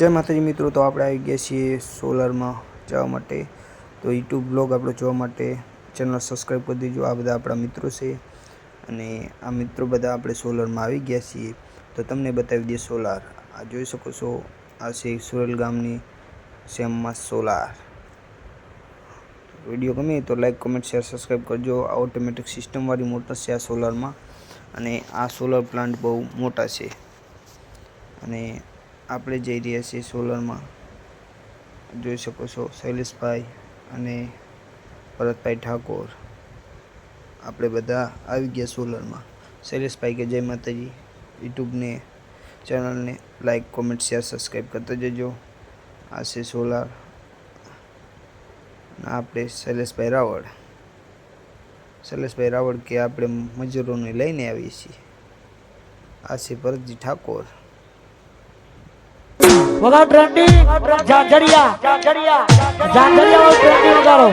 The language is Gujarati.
जय माताजी मित्रों। तो આપણે આવી ગયા છીએ સોલરમાં જવા માટે। તો યુટ્યુબ બ્લોગ આપણો જોવા માટે ચેનલ સબસ્ક્રાઈબ કરી દેજો। આ બધા આપણા મિત્રો છે અને આ મિત્રો બધા આપણે સોલરમાં આવી ગયા છીએ। તો તમને બતાવી દઈએ સોલાર। આ જોઈ શકો છો, આ છે સુરેલ ગામની સેમમાં સોલાર। વિડીયો ગમે તો લાઈક કમેન્ટ શેર સબસ્ક્રાઈબ કરજો। આ ઓટોમેટિક સિસ્ટમવાળી મોટર છે આ સોલારમાં અને આ સોલર પ્લાન્ટ બહુ મોટા છે અને આપણે જઈ રહ્યા છીએ સોલરમાં। જોઈ શકો છો શૈલેષભાઈ અને ભરતભાઈ ઠાકોર, આપણે બધા આવી ગયા સોલરમાં। શૈલેષભાઈ કે જય માતાજી। યુટ્યુબને ચેનલને લાઈક કોમેન્ટ શેર સબસ્ક્રાઈબ કરતા જજો। આ છે સોલાર। આપણે શૈલેષભાઈ રાવળ કે આપણે મજૂરોને લઈને આવીએ છીએ। આ છે ભરતજી ઠાકોર। वगा ट्रेंडिंग झांझरिया और ट्रेंडिंग वगाड़ो।